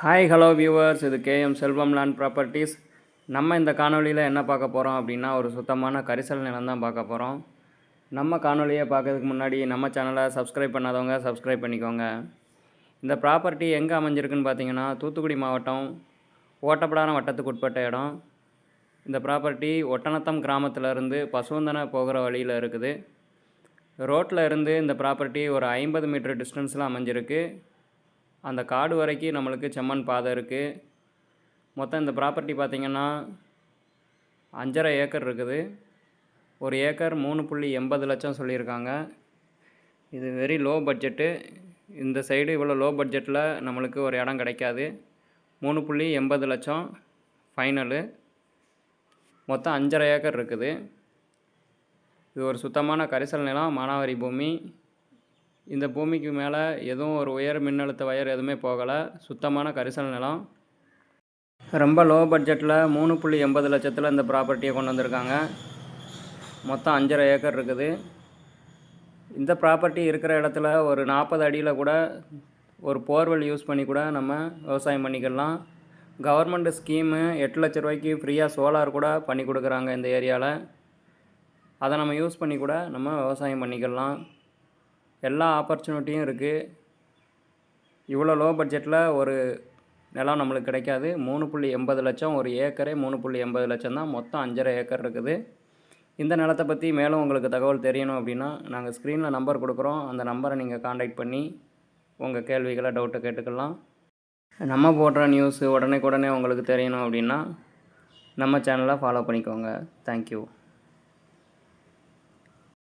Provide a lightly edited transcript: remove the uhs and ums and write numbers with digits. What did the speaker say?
Hi hello viewers, இது KM செல்வம் land properties. நம்ம இந்த காணொலியில் என்ன பார்க்க போகிறோம் அப்படின்னா, ஒரு சுத்தமான கரிசல் நிலம் தான் பார்க்க போகிறோம். நம்ம காணொலியை பார்க்கறதுக்கு முன்னாடி நம்ம சேனலை சப்ஸ்கிரைப் பண்ணாதவங்க சப்ஸ்கிரைப் பண்ணிக்கோங்க. இந்த ப்ராப்பர்ட்டி எங்கே அமைஞ்சிருக்குன்னு பார்த்தீங்கன்னா, தூத்துக்குடி மாவட்டம் ஓட்டப்படான வட்டத்துக்கு உட்பட்ட இடம். இந்த ப்ராப்பர்ட்டி ஒட்டநத்தம் கிராமத்திலேருந்து பசுவந்தனை போகிற வழியில் இருக்குது. ரோட்டில் இருந்து இந்த ப்ராப்பர்ட்டி ஒரு 50 மீட்டர் டிஸ்டன்ஸில் அமைஞ்சிருக்கு. அந்த காடு வரைக்கும் நம்மளுக்கு செம்மண் பாதை இருக்குது. மொத்தம் இந்த ப்ராப்பர்ட்டி பார்த்திங்கன்னா 5.5 ஏக்கர் இருக்குது. ஒரு ஏக்கர் 3.80 லட்சம் சொல்லியிருக்காங்க. இது வெரி லோ பட்ஜெட்டு. இந்த சைடு இவ்வளோ லோ பட்ஜெட்டில் நம்மளுக்கு ஒரு இடம் கிடைக்காது. 3.80 லட்சம் ஃபைனலு. மொத்தம் 5.5 ஏக்கர் இருக்குது. இது ஒரு சுத்தமான கரிசல் நிலம், மானாவாரி பூமி. இந்த பூமிக்கு மேலே எதுவும் ஒரு உயர் மின்னழுத்த வயர் எதுவுமே போகலை. சுத்தமான கரிசல் நிலம். ரொம்ப லோ பட்ஜெட்டில் 3.80 லட்சத்தில் இந்த ப்ராப்பர்ட்டியை கொண்டு வந்திருக்காங்க. மொத்தம் 5.5 ஏக்கர் இருக்குது. இந்த ப்ராப்பர்ட்டி இருக்கிற இடத்துல ஒரு 40 அடியில் கூட ஒரு போர்வெல் யூஸ் பண்ணி கூட நம்ம விவசாயம் பண்ணிக்கலாம். கவர்மெண்ட் ஸ்கீமு 8 லட்ச ரூபாய்க்கு ஃப்ரீயாக சோலார் கூட பண்ணி கொடுக்குறாங்க இந்த ஏரியாவில். அதை நம்ம யூஸ் பண்ணி கூட நம்ம விவசாயம் பண்ணிக்கலாம். எல்லா ஆப்பர்ச்சுனிட்டியும் இருக்குது. இவ்வளோ லோ பட்ஜெட்டில் ஒரு நிலம் நம்மளுக்கு கிடைக்காது. 3.80 லட்சம், ஒரு ஏக்கரே 3.80 லட்சம் தான். மொத்தம் 5.5 ஏக்கர் இருக்குது. இந்த நிலத்தை பற்றி மேலும் உங்களுக்கு தகவல் தெரியணும் அப்படின்னா, நாங்கள் ஸ்க்ரீனில் நம்பர் கொடுக்குறோம். அந்த நம்பரை நீங்கள் காண்டாக்ட் பண்ணி உங்கள் கேள்விகளை, டவுட்டை கேட்டுக்கலாம். நம்ம போடுற நியூஸு உடனே உங்களுக்கு தெரியணும் அப்படின்னா நம்ம சேனலை ஃபாலோ பண்ணிக்கோங்க. தேங்க்யூ.